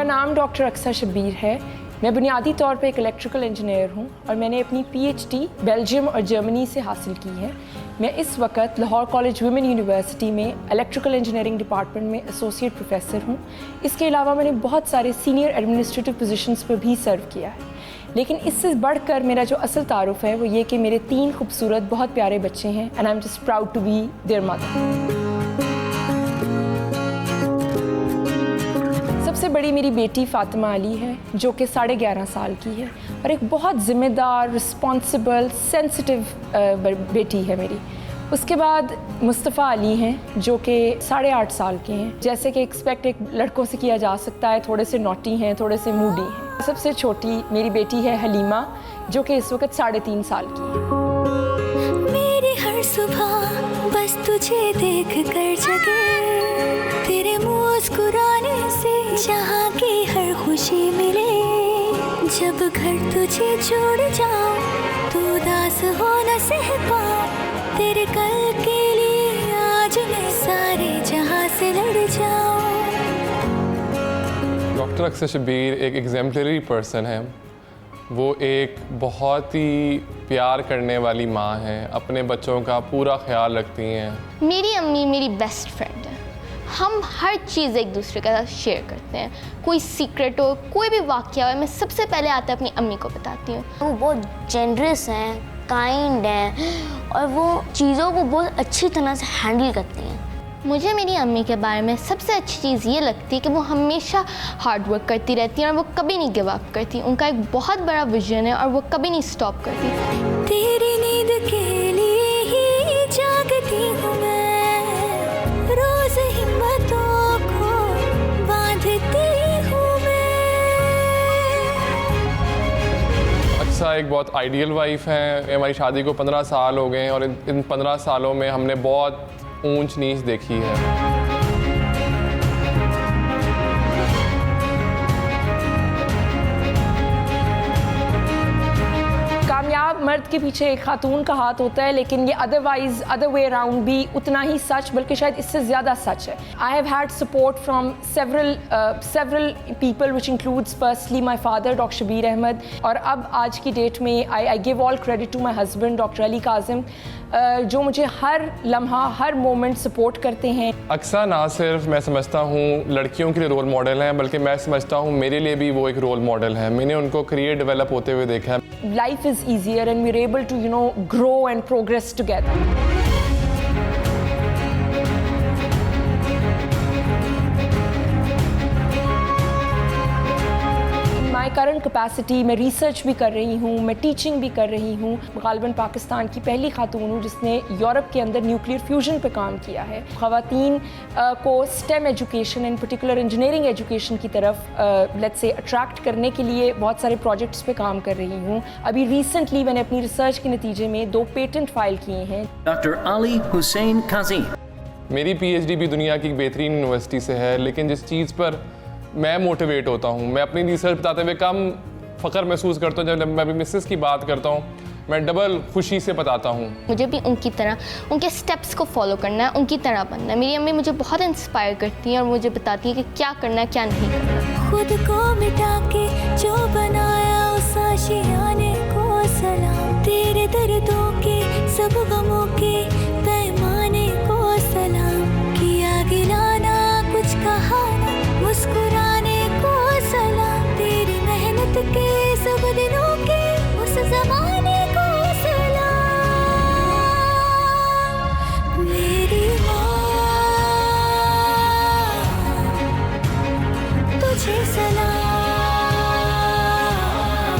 मेरा नाम डॉक्टर अक्सा शब्बीर है। मैं बुनियादी तौर पर एक इलेक्ट्रिकल इंजीनियर हूँ और मैंने अपनी PhD बेल्जियम और जर्मनी से हासिल की है। मैं इस वक्त लाहौर कॉलेज वुमेन यूनिवर्सिटी में इलेक्ट्रिकल इंजीनियरिंग डिपार्टमेंट में एसोसिएट प्रोफेसर हूँ। इसके अलावा मैंने बहुत सारे सीनियर एडमिनिस्ट्रेटिव पोजीशंस पर भी सर्व किया है। लेकिन इससे बढ़कर मेरा जो असल तारुफ है वो ये कि मेरे 3 खूबसूरत बहुत प्यारे बच्चे हैं and I am just proud to be their mother. सबसे बड़ी मेरी बेटी फ़ातिमा अली है जो कि 11.5 साल की है और एक बहुत ज़िम्मेदार, रिस्पॉन्सिबल, सेंसिटिव बेटी है मेरी। उसके बाद मुस्तफ़ा अली हैं जो कि 8.5 साल के हैं। जैसे कि एक्सपेक्ट एक लड़कों से किया जा सकता है, थोड़े से नॉटी हैं, थोड़े से मूडी हैं। सबसे छोटी मेरी बेटी है हलीमा जो कि इस वक्त 3.5 साल की है। मेरी हर सुबह बस तुझे देख कर जगे, तेरे मुस्कुराने से जहाँ की हर खुशी मिले। जब घर तुझे छोड़ जाओ तो उदास हो न सह पाओ, तेरे कल के लिए आज मैं सारे जहाँ से लड़ जाऊं। डॉक्टर अक्सा शब्बीर एक एग्जाम्पलरी पर्सन है। वो एक बहुत ही प्यार करने वाली माँ है, अपने बच्चों का पूरा ख्याल रखती हैं। मेरी अम्मी मेरी बेस्ट फ्रेंड है। हम हर चीज़ एक दूसरे के साथ शेयर करते हैं। कोई सीक्रेट हो, कोई भी वाक़या हो, मैं सबसे पहले आते अपनी अम्मी को बताती हूँ। वो बहुत जेनरस हैं, काइंड हैं और वो चीज़ों को बहुत अच्छी तरह से हैंडल करती हैं। मुझे मेरी अम्मी के बारे में सबसे अच्छी चीज़ ये लगती है कि वो हमेशा हार्ड वर्क करती रहती हैं और वो कभी नहीं गिव अप करती। उनका एक बहुत बड़ा विजन है और वो कभी नहीं स्टॉप करती। तेरी नींद के लिए ही जागती हूँ मैं, रोज हिम्मतों को बांधती हूँ मैं। अक्सा एक बहुत आइडियल वाइफ हैं। हमारी शादी को 15 साल हो गए हैं और इन 15 सालों में हमने बहुत ऊंच नीच देखी है। कामयाब मर्द के पीछे एक खातून का हाथ होता है, लेकिन ये अदर वे अराउंड भी उतना ही सच, बल्कि शायद इससे ज़्यादा सच है। I have had support from several people which includes firstly my father doctor Shabir Ahmed, और अब आज की डेट में I give all credit to my husband doctor Ali Kazim, जो मुझे हर लम्हा हर मोमेंट सपोर्ट करते हैं। अक्सा ना सिर्फ मैं समझता हूँ लड़कियों के लिए रोल मॉडल हैं, बल्कि मैं समझता हूँ मेरे लिए भी वो एक रोल मॉडल है। मैंने उनको करियर डेवलप होते हुए देखा है। Life is easier and we're able to, grow and progress together. My current capacity, मैं रिसर्च भी कर रही हूँ, मैं टीचिंग भी कर रही हूँ। गालिबन पाकिस्तान की पहली खातून हूँ जिसने यूरोप के अंदर न्यूक्लियर फ्यूजन पे काम किया है। ख़वातीन को stem education in particular engineering education की तरफ लेट्स से अट्रैक्ट करने के लिए बहुत सारे प्रोजेक्ट्स पे काम कर रही हूँ। अभी रिसेंटली मैंने अपनी रिसर्च के नतीजे में 2 पेटेंट फाइल किए हैं। डॉक्टर अली हुसैन काजी। मेरी PhD भी दुनिया की एक बेहतरीन यूनिवर्सिटी से है, लेकिन जिस चीज़ पर मैं मोटिवेट होता हूँ, मैं अपनी रिसर्च बताते हुए कम फ़ख्र महसूस करता हूँ। जब मैं मिसेस की बात करता हूँ मैं डबल खुशी से बताता हूँ। मुझे भी उनकी तरह उनके स्टेप्स को फॉलो करना है, उनकी तरह बनना है। मेरी अम्मी मुझे बहुत इंस्पायर करती हैं और मुझे बताती हैं कि क्या करना है क्या नहीं करना। खुद को मिटा के जो बनाया उस आशियाने को सलाम, तेरे दर्दों के सब गमों के पैमाने को सलाम। किया गिलाना कुछ कहा ना, मुस्कुराने को सलाम, तेरी मेहनत के सब दिनों के उस जमाने को सलाम। मेरी माँ तुझे सलाम।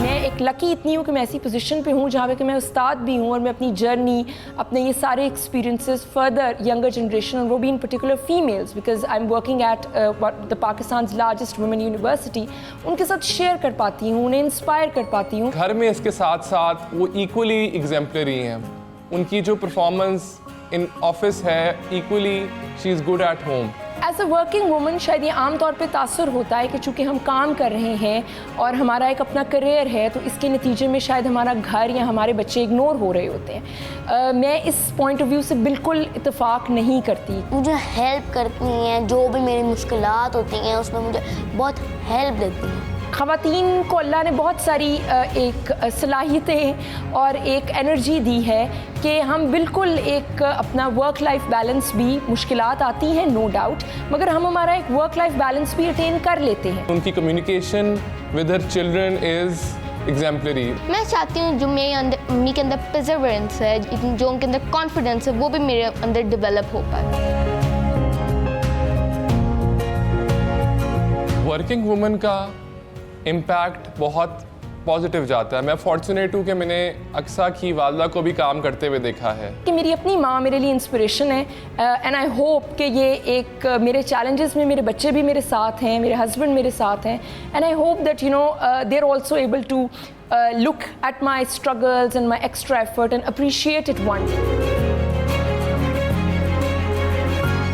मैं एक लकी इतनी हूँ कि मैं ऐसी पोजीशन पे हूँ जहाँ पे कि मैं उस्ताद भी हूँ और मैं अपनी जर्नी, अपने ये सारे एक्सपीरियंसेस फर्दर यंगर जनरेशन, और वो भी इन particular females, because I am working at the Pakistan largest women university, उनके साथ शेयर कर पाती हूँ, उन्हें इंस्पायर कर पाती हूँ। घर में इसके साथ साथ वो इक्वली एग्जाम्पलरी हैं। उनकी जो परफॉर्मेंस इन ऑफिस है, equally she is good at home. As a working woman शायद ये आम तौर पे तासुर होता है कि चूँकि हम काम कर रहे हैं और हमारा एक अपना करियर है, तो इसके नतीजे में शायद हमारा घर या हमारे बच्चे इग्नोर हो रहे होते हैं। मैं इस पॉइंट ऑफ व्यू से बिल्कुल इत्तेफाक नहीं करती। मुझे हेल्प करती हैं, जो भी मेरी मुश्किलात होती हैं उसमें मुझे बहुत हेल्प देती हैं। ख़वातीन को अल्लाह ने बहुत सारी एक सलाहियतें और एक एनर्जी दी है कि हम बिल्कुल एक अपना वर्क लाइफ बैलेंस भी, मुश्किलात आती हैं नो डाउट, मगर हम हमारा एक वर्क लाइफ बैलेंस भी अटेन कर लेते हैं। उनकी communication with her children is exemplary. मैं चाहती हूँ जो मेरे अंदर, मम्मी के अंदर परसेवरेंस है, जो उनके अंदर कॉन्फिडेंस है, वो भी मेरे अंदर डेवलप हो पाए। वर्किंग वुमन का इम्पैक्ट बहुत पॉजिटिव जाता है। मैं फॉर्चुनेट हूँ कि मैंने अक्सा की वालदा को भी काम करते हुए देखा है। कि मेरी अपनी माँ मेरे लिए इंस्पिरेशन है एंड आई होप कि ये एक मेरे चैलेंजेस में मेरे बच्चे भी मेरे साथ हैं, मेरे हस्बैंड मेरे साथ हैं, and I hope that you know they are also able to look at my struggles and my extra effort and appreciate it one day.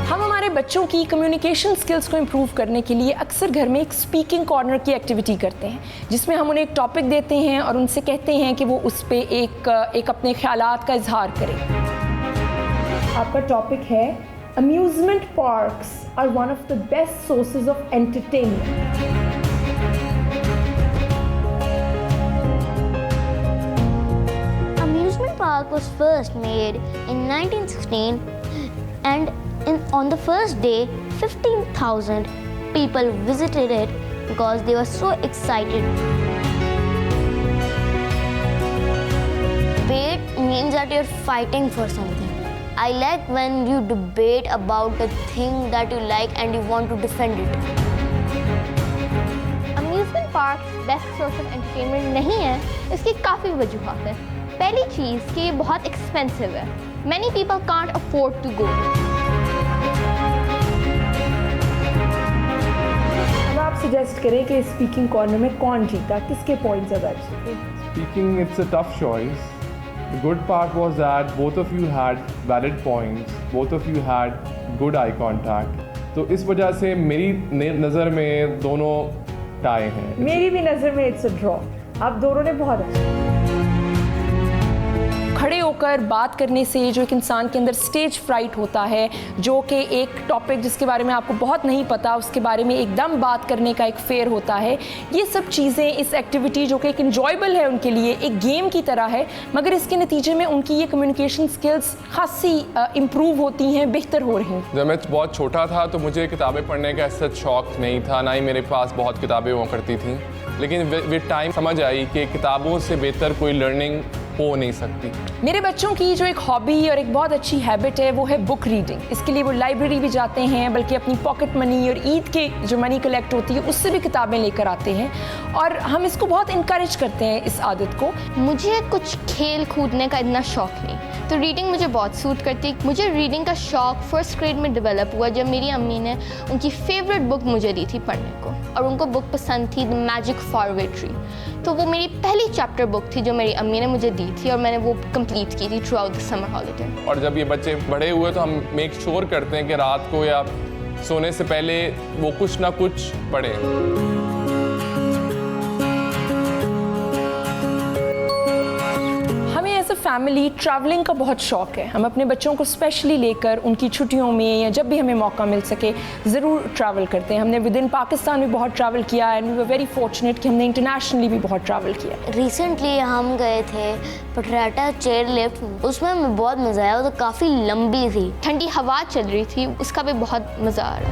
हम हमारे बच्चों की कम्युनिकेशन स्किल्स को इम्प्रूव करने के लिए अक्सर घर में एक स्पीकिंग कॉर्नर की एक्टिविटी करते हैं, जिसमें हम उन्हें एक टॉपिक देते हैं और उनसे कहते हैं कि वो उस पर एक अपने ख्यालात का इजहार करें। आपका टॉपिक है amusement parks are one of the best sources of entertainment. Amusement park was first made in 1916 and on the first day 15,000 people visited it because they were so excited. Debate means that you're fighting for something. I like when you debate about the thing that you like and you want to defend it. Amusement park best source of entertainment नहीं है, इसकी काफ़ी वजूहात हैं। पहली चीज़ कि ये बहुत expensive है, many people can't afford to go. अब आप सजेस्ट करें कि स्पीकिंग कॉर्नर में कौन जीता, किसके पॉइंट ज़्यादा अच्छे थे? Speaking, it's a tough choice. The good part was that both of you had valid points, both of you had good eye contact. तो इस वजह से मेरी नज़र में दोनों टाई हैं। मेरी भी नज़र में इट्स अ ड्रॉ। आप दोनों ने बहुत अच्छा खड़े होकर बात करने से जो एक इंसान के अंदर स्टेज फ्राइट होता है, जो कि एक टॉपिक जिसके बारे में आपको बहुत नहीं पता उसके बारे में एकदम बात करने का एक फेयर होता है, ये सब चीज़ें इस एक्टिविटी जो कि एक इंजॉयबल है उनके लिए, एक गेम की तरह है, मगर इसके नतीजे में उनकी ये कम्युनिकेशन स्किल्स खासी इम्प्रूव होती हैं, बेहतर हो रही हैं। जब मैं बहुत छोटा था तो मुझे किताबें पढ़ने का ऐसा शौक नहीं था, ना ही मेरे पास बहुत किताबें हुआ करती थी, लेकिन विद टाइम समझ आई कि किताबों से बेहतर कोई लर्निंग हो नहीं सकती। मेरे बच्चों की जो एक हॉबी और एक बहुत अच्छी हैबिट है वो है बुक रीडिंग। इसके लिए वो लाइब्रेरी भी जाते हैं, बल्कि अपनी पॉकेट मनी और ईद के जो मनी कलेक्ट होती है उससे भी किताबें लेकर आते हैं, और हम इसको बहुत इनकरेज करते हैं इस आदत को। मुझे कुछ खेल कूदने का इतना शौक नहीं, तो रीडिंग मुझे बहुत सूट करती। मुझे रीडिंग का शौक फर्स्ट ग्रेड में डेवलप हुआ जब मेरी अम्मी ने उनकी फेवरेट बुक मुझे दी थी पढ़ने को, और उनको बुक पसंद थी द मैजिक फारवे ट्री। तो वो मेरी पहली चैप्टर बुक थी जो मेरी अम्मी ने मुझे दी थी, और मैंने वो कंप्लीट की थी through out the summer holiday. और जब ये बच्चे बड़े हुए तो हम मेक श्योर करते हैं कि रात को या सोने से पहले वो कुछ ना कुछ पढ़ें। फैमिली ट्रैवलिंग का बहुत शौक है। हम अपने बच्चों को स्पेशली लेकर उनकी छुट्टियों में या जब भी हमें मौका मिल सके ज़रूर ट्रैवल करते हैं। हमने विद इन पाकिस्तान भी बहुत ट्रैवल किया and we were very fortunate कि हमने इंटरनेशनली भी बहुत ट्रैवल किया। रिसेंटली हम गए थे पटराटा चेयर लिफ्ट, उसमें हमें बहुत मज़ा आया। वो तो काफ़ी लंबी थी, ठंडी हवा चल रही थी, उसका भी बहुत मज़ा आ रहा।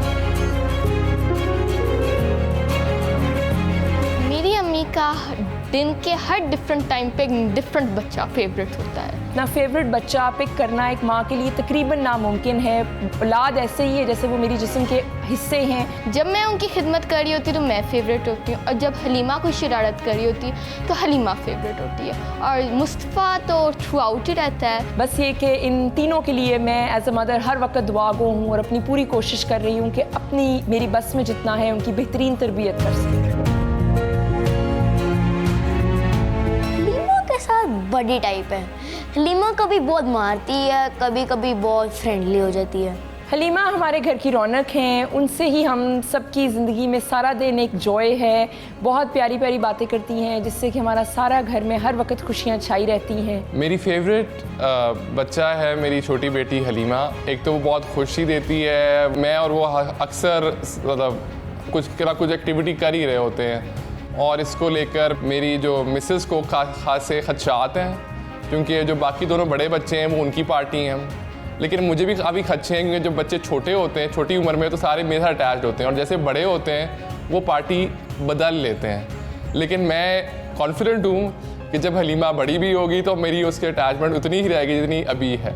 मेरी अम्मी का दिन के हर डिफरेंट टाइम पे एक डिफरेंट बच्चा फेवरेट होता है। ना फेवरेट बच्चा पिक करना एक माँ के लिए तकरीबन नामुमकिन है। औलाद ऐसे ही है जैसे वो मेरी जिस्म के हिस्से हैं। जब मैं उनकी खिदमत कर रही होती तो मैं फेवरेट होती हूँ, और जब हलीमा कोई शरारत कर रही होती तो हलीमा फेवरेट होती है, और मुस्तफ़ा तो थ्रू आउट ही रहता है। बस ये कि इन तीनों के लिए मैं एज अ मदर हर वक्त दुआगो हूँ और अपनी पूरी कोशिश कर रही हूँ कि अपनी मेरी बस में जितना है उनकी बेहतरीन तरबियत कर सकूँ। साथ बड़ी टाइप है। हलीमा कभी बहुत मारती है, कभी कभी बहुत फ्रेंडली हो जाती है। हलीमा हमारे घर की रौनक हैं, उनसे ही हम सबकी ज़िंदगी में सारा दिन एक जॉय है। बहुत प्यारी प्यारी बातें करती हैं जिससे कि हमारा सारा घर में हर वक्त खुशियाँ छाई रहती हैं। मेरी फेवरेट बच्चा है मेरी छोटी बेटी हलीमा। एक तो वो बहुत खुशी देती है, मैं और वो अक्सर मतलब कुछ एक्टिविटी कर ही रहे होते हैं, और इसको लेकर मेरी जो मिसेस को खास से खदशात हैं, क्योंकि जो बाकी दोनों बड़े बच्चे हैं वो उनकी पार्टी हैं, लेकिन मुझे भी काफ़ी खदशे हैं क्योंकि जब बच्चे छोटे होते हैं, छोटी उम्र में, तो सारे मेरे साथ अटैच्ड होते हैं, और जैसे बड़े होते हैं वो पार्टी बदल लेते हैं। लेकिन मैं कॉन्फिडेंट हूँ कि जब हलीमा बड़ी भी होगी तो मेरी उसके अटैचमेंट उतनी ही रहेगी जितनी अभी है।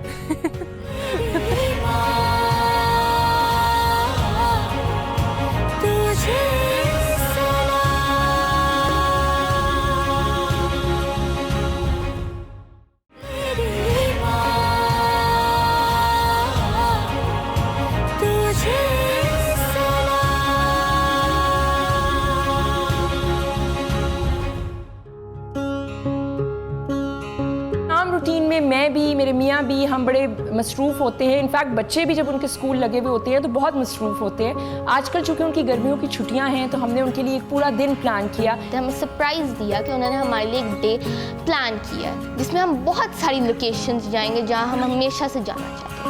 रूटीन में मैं भी, मेरे मियाँ भी, हम बड़े मसरूफ़ होते हैं। इनफैक्ट बच्चे भी जब उनके स्कूल लगे हुए होते हैं तो बहुत मसरूफ़ होते हैं। आजकल चूँकि उनकी गर्मियों की छुट्टियाँ हैं तो हमने उनके लिए एक पूरा दिन प्लान किया। हमें सरप्राइज़ दिया कि उन्होंने हमारे लिए एक डे प्लान किया जिसमें हम बहुत सारी लोकेशंस जाएंगे जहाँ हम हमेशा से जाना चाहते हैं।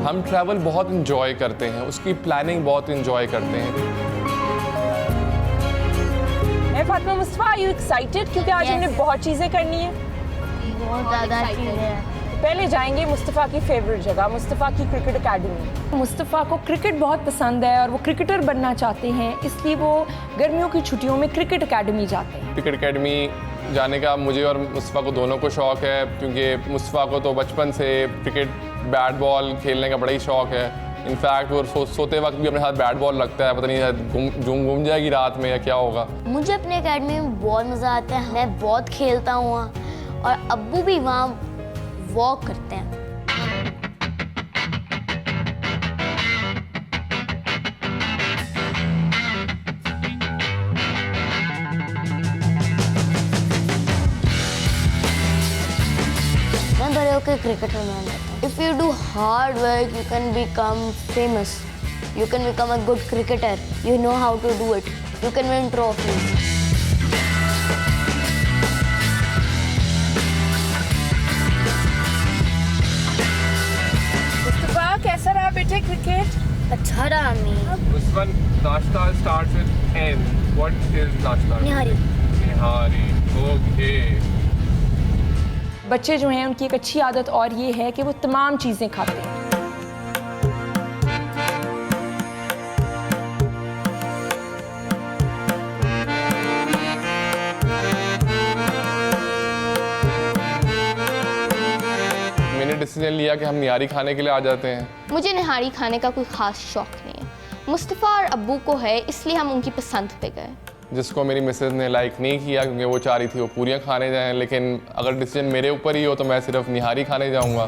हम ट्रैवल बहुत इंजॉय करते हैं, उसकी प्लानिंग बहुत इंजॉय करते हैं। Fatima Mustafa, are you excited? क्योंकि आज हमने बहुत चीज़ें करनी है। बहुत ज़्यादा चीज़ें हैं। पहले जाएंगे मुस्तफ़ा की फेवरेट जगह, मुस्तफ़ा की क्रिकेट एकेडमी। मुस्तफ़ा को क्रिकेट बहुत पसंद है और वो क्रिकेटर बनना चाहते हैं, इसलिए वो गर्मियों की छुट्टियों में क्रिकेट एकेडमी जाते हैं। क्रिकेट एकेडमी जाने का मुझे और मुस्तफ़ा को दोनों को शौक़ है, क्योंकि मुस्तफ़ा को तो बचपन से क्रिकेट बैट बॉल खेलने का बड़ा ही शौक़ है। इनफैक्ट वो सोते वक्त भी अपने हाथ बैट बॉल लगता है, पता नहीं घूम जाएगी रात में या क्या होगा। मुझे अपने एकेडमी में बहुत मज़ा आता है, मैं बहुत खेलता हूँ वहाँ, और अब्बू भी वहाँ वॉक करते हैं। मैं बड़े होकर क्रिकेटर बनना चाहता हूँ। If you do hard work, you can become famous. You can become a good cricketer. You know how to do it. You can win trophies. Mustafa, कैसा रहा बेटे क्रिकेट? अच्छा रहा अम्मी। मुस्तफ़ा, नाश्ता starts with N. What is नाश्ता? निहारी। निहारी, okay. बच्चे जो हैं उनकी एक अच्छी आदत और ये है कि वो तमाम चीज़ें खाते हैं। मैंने डिसीजन लिया कि हम निहारी खाने के लिए आ जाते हैं। मुझे निहारी खाने का कोई ख़ास शौक़ नहीं है, मुस्तफ़ा और अब्बू को है, इसलिए हम उनकी पसंद पे गए। जिसको मेरी मिसेज ने लाइक नहीं किया क्योंकि वो चाह रही थी वो पूरियाँ खाने जाएं, लेकिन अगर डिसीजन मेरे ऊपर ही हो तो मैं सिर्फ निहारी खाने जाऊंगा।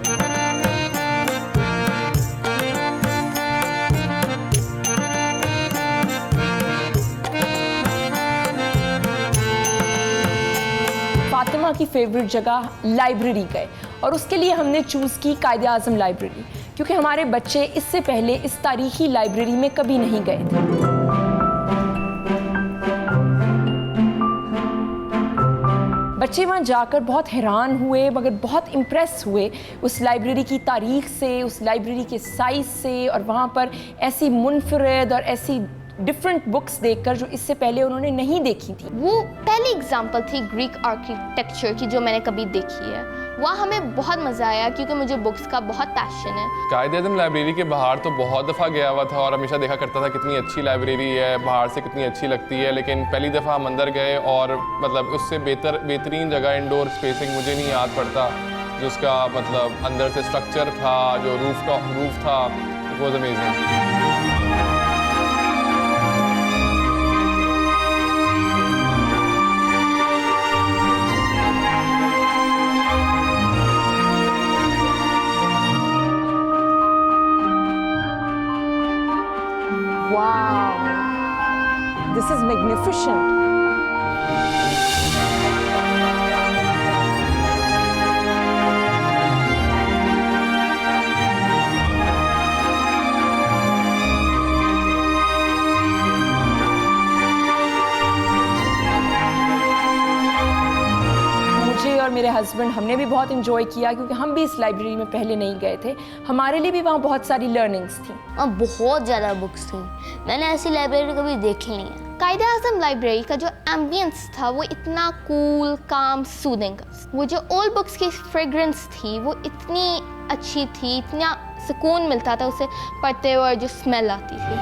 फातिमा की फेवरेट जगह लाइब्रेरी गए और उसके लिए हमने चूज़ की कायद-ए-आज़म लाइब्रेरी, क्योंकि हमारे बच्चे इससे पहले इस तारीखी लाइब्रेरी में कभी नहीं गए थे। बच्चे वहाँ जाकर बहुत हैरान हुए मगर बहुत इम्प्रेस हुए उस लाइब्रेरी की तारीख से, उस लाइब्रेरी के साइज़ से, और वहाँ पर ऐसी मुनफरद और ऐसी डिफरेंट बुक्स देखकर जो इससे पहले उन्होंने नहीं देखी थी। वो पहली एग्जाम्पल थी ग्रीक आर्किटेक्चर की जो मैंने कभी देखी है। वहाँ हमें बहुत मज़ा आया क्योंकि मुझे बुक्स का बहुत पैशन है। कायद-ए-आज़म लाइब्रेरी के बाहर तो बहुत दफ़ा गया हुआ था और हमेशा देखा करता था कितनी अच्छी लाइब्रेरी है, बाहर से कितनी अच्छी लगती है, लेकिन पहली दफ़ा हम अंदर गए और मतलब उससे बेहतरीन जगह इंडोर स्पेसिंग मुझे नहीं याद पड़ता, जो उसका मतलब अंदर से स्ट्रक्चर था, जो रूफ था, it was amazing. This is magnificent. मुझे और मेरे हस्बैंड हमने भी बहुत इंजॉय किया क्योंकि हम भी इस लाइब्रेरी में पहले नहीं गए थे। हमारे लिए भी वहाँ बहुत सारी लर्निंग्स थी। वहाँ बहुत ज़्यादा बुक्स थी, मैंने ऐसी लाइब्रेरी कभी देखी नहीं है। कायदे-आज़म लाइब्रेरी का जो एम्बियंस था वो इतना कूल, काम, सूदिंग। वो जो ओल्ड बुक्स की फ्रेग्रेंस थी वो इतनी अच्छी थी, इतना सुकून मिलता था उसे पढ़ते हुए, जो स्मेल आती थी।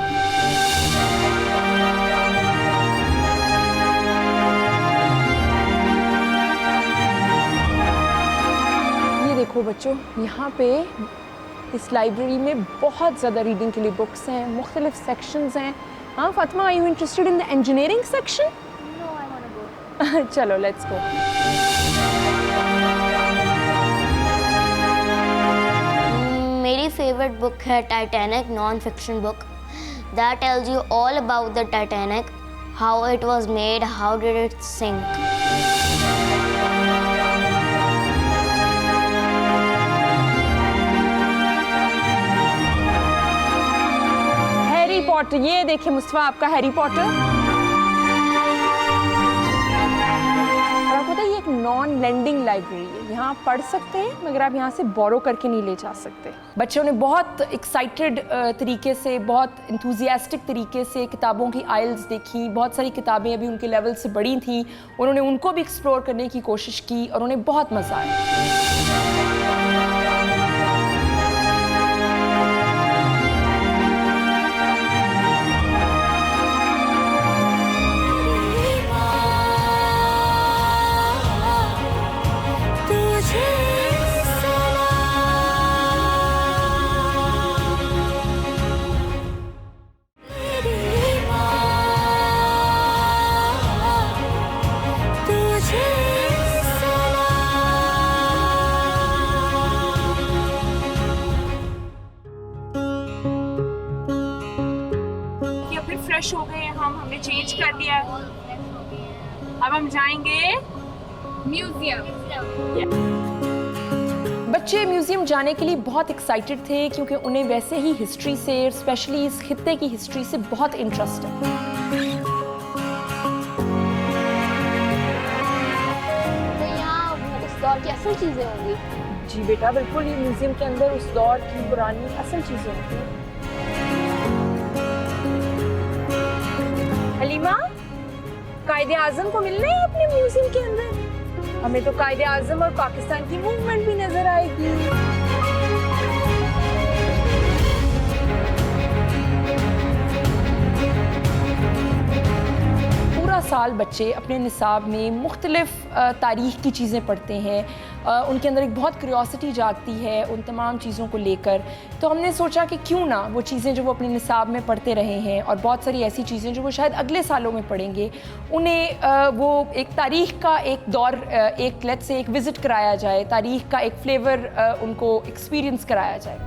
देखो बच्चों, यहाँ पे इस लाइब्रेरी में बहुत ज़्यादा रीडिंग के लिए बुक्स हैं, मुख्तलिफ सेक्शंस हैं। हाँ Fatima, are you interested in the engineering section? No, I wanna go. चलो लेट्स गो। मेरी फेवरेट बुक है Titanic, non fiction book. That tells you all about the Titanic, how it was made, how did it sink. Harry Potter, ये देखिए मुस्तफा आपका Harry Potter. और आपको पता है ये एक नॉन लेंडिंग लाइब्रेरी है, यहाँ आप पढ़ सकते हैं मगर आप यहाँ से बोरो करके नहीं ले जा सकते। बच्चों ने बहुत एक्साइटेड तरीके से, बहुत इंथुजियास्टिक तरीके से किताबों की आइल्स देखी। बहुत सारी किताबें अभी उनके लेवल से बड़ी थी, उन्होंने उनको भी एक्सप्लोर करने की कोशिश की और उन्हें बहुत मज़ा आया। फ्रेश हो गए हैं हमने चेंज कर लिया है। अब हम जाएंगे म्यूजियम। बच्चे म्यूजियम जाने के लिए बहुत एक्साइटेड थे क्योंकि उन्हें वैसे ही हिस्ट्री से, स्पेशली इस खित्ते की हिस्ट्री से बहुत इंटरेस्ट है। तो यहाँ वो उस दौर की असल चीज़ें होंगी। जी बेटा बिल्कुल, ये म्यूजियम के अंदर उस दौर की पुरानी असल चीज़ें होती हैं। हलीमा, कायदे आज़म को मिलना है अपने म्यूजियम के अंदर। हमें तो कायदे आज़म और पाकिस्तान की मूवमेंट भी नजर आएगी। पूरा साल बच्चे अपने निसाब में मुख्तलिफ तारीख़ की चीज़ें पढ़ते हैं, उनके अंदर एक बहुत क्यूरियोसिटी जागती है उन तमाम चीज़ों को लेकर। तो हमने सोचा कि क्यों ना वो चीज़ें जो वो अपने निसाब में पढ़ते रहे हैं और बहुत सारी ऐसी चीज़ें जो वो शायद अगले सालों में पढ़ेंगे, उन्हें वो एक तारीख़ का एक दौर, एक लेट्स से एक विज़िट कराया जाए, तारीख़ का एक फ्लेवर उनको एक्सपीरियंस कराया जाए।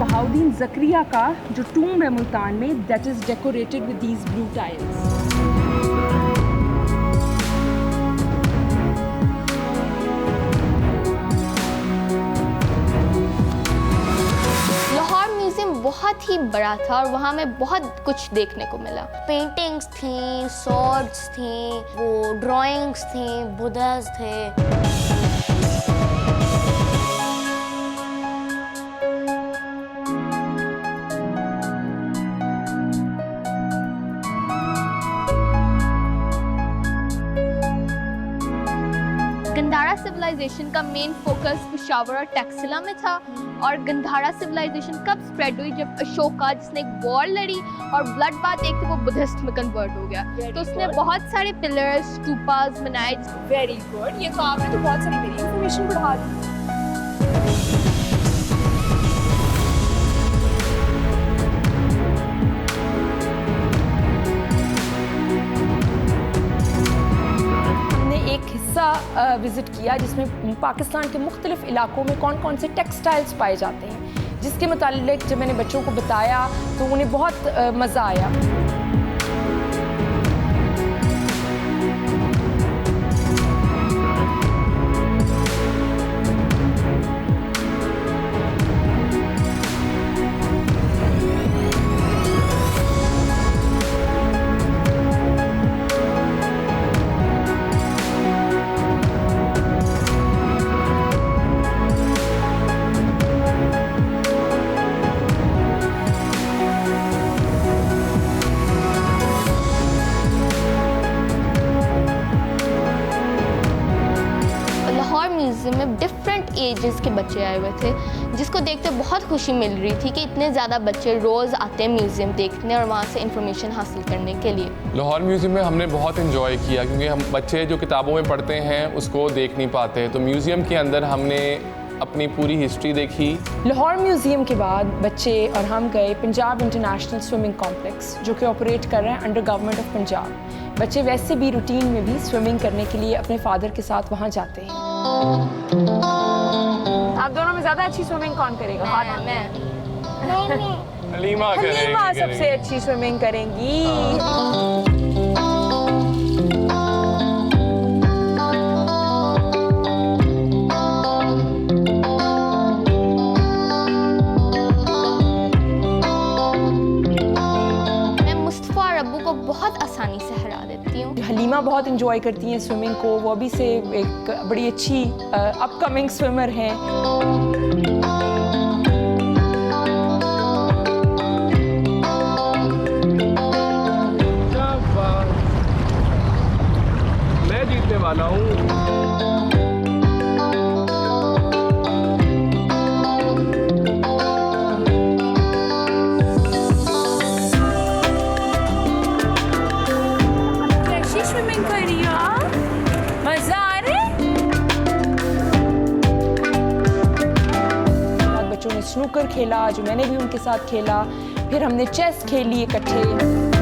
बहाउद्दीन ज़करिया का जो टूम्ब है मुल्तान में, that is decorated with these blue tiles. Lahore museum बहुत ही बड़ा था और वहाँ में बहुत कुछ देखने को मिला। पेंटिंग्स थी, सॉर्ड्स थी, वो ड्राइंग्स थी, बुद्धास थे। गंदारा सिविलाइजेशन का मेन फोकस पेशावर और टैक्सिला में था, और गंधारा सिविलाइजेशन कब स्प्रेड हुई जब अशोका, जिसने एक वॉर लड़ी और ब्लड बाथ एक वो बुद्धिस्ट में कन्वर्ट हो गया। तो उसने बहुत सारे पिलर्स, स्तूपास बनाए। वेरी गुड, ये तो आपने तो बहुत सारी मेरी इन्फॉर्मेशन बढ़ा दी। विज़िट किया जिसमें पाकिस्तान के मुख्तलिफ इलाकों में कौन कौन से टेक्सटाइल्स पाए जाते हैं, जिसके मुतालिक जब मैंने बच्चों को बताया तो उन्हें बहुत मज़ा आया। में डिफरेंट एजेस के बच्चे आए हुए थे, जिसको देखते बहुत खुशी मिल रही थी कि इतने ज़्यादा बच्चे रोज़ आते हैं म्यूज़ियम देखने और वहाँ से इंफॉर्मेशन हासिल करने के लिए। लाहौर म्यूज़ियम में हमने बहुत इन्जॉय किया, क्योंकि हम बच्चे जो किताबों में पढ़ते हैं उसको देख नहीं पाते, तो म्यूज़ियम के अंदर हमने अपनी पूरी हिस्ट्री देखी। लाहौर म्यूज़ियम के बाद बच्चे और हम गए पंजाब इंटरनेशनल स्विमिंग कॉम्प्लेक्स, जो कि ऑपरेट कर रहे हैं अंडर गवर्नमेंट ऑफ पंजाब। बच्चे वैसे भी रूटीन में भी स्विमिंग करने के लिए अपने फादर के साथ वहाँ जाते हैं। आप दोनों में ज़्यादा अच्छी स्विमिंग कौन करेगा? मैं हलीमा सबसे अच्छी स्विमिंग करेंगी। बहुत आसानी से हरा देती हूँ। हलीमा बहुत इंजॉय करती हैं स्विमिंग को, वो अभी से एक बड़ी अच्छी अपकमिंग स्विमर हैं। मैं जीतने वाला हूँ। स्नूकर खेला जो मैंने भी उनके साथ खेला, फिर हमने चेस खेली इकट्ठे।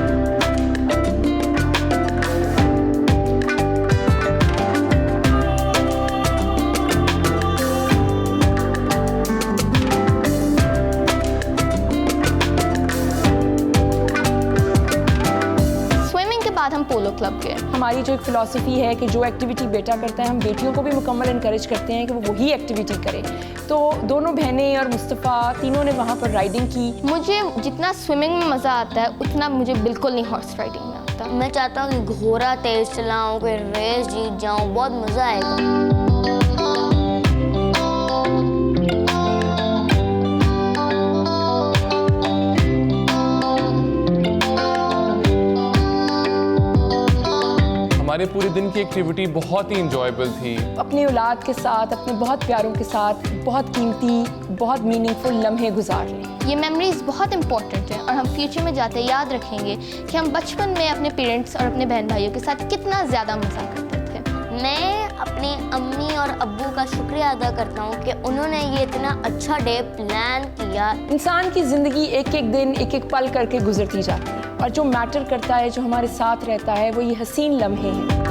हम पोलो क्लब गए। हमारी जो एक फ़िलॉसफी है कि जो एक्टिविटी बेटा करता है हम बेटियों को भी मुकम्मल इनकरेज करते हैं कि वो वही एक्टिविटी करें। तो दोनों बहनें और मुस्तफ़ा तीनों ने वहाँ पर राइडिंग की। मुझे जितना स्विमिंग में मज़ा आता है उतना मुझे बिल्कुल नहीं हॉर्स राइडिंग में आता। मैं चाहता हूँ कि घोड़ा तेज चलाऊँ, कोई रेस जीत जाऊँ, बहुत मज़ा आएगा। हमारे पूरे दिन की एक्टिविटी बहुत ही इंजॉयबल थी। अपनी औलाद के साथ, अपने बहुत प्यारों के साथ बहुत कीमती, बहुत मीनिंगफुल लम्हे गुजार लें। ये मेमोरीज बहुत इंपॉर्टेंट है और हम फ्यूचर में जाते याद रखेंगे कि हम बचपन में अपने पेरेंट्स और अपने बहन भाइयों के साथ कितना ज़्यादा मज़ा करते थे। मैं अपनी अम्मी और अब्बू का शुक्रिया अदा करता हूँ कि उन्होंने ये इतना अच्छा डे प्लान किया। इंसान की ज़िंदगी एक एक दिन, एक एक पल करके गुजरती जाती है और जो मैटर करता है, जो हमारे साथ रहता है, वो ये हसीन लम्हे हैं।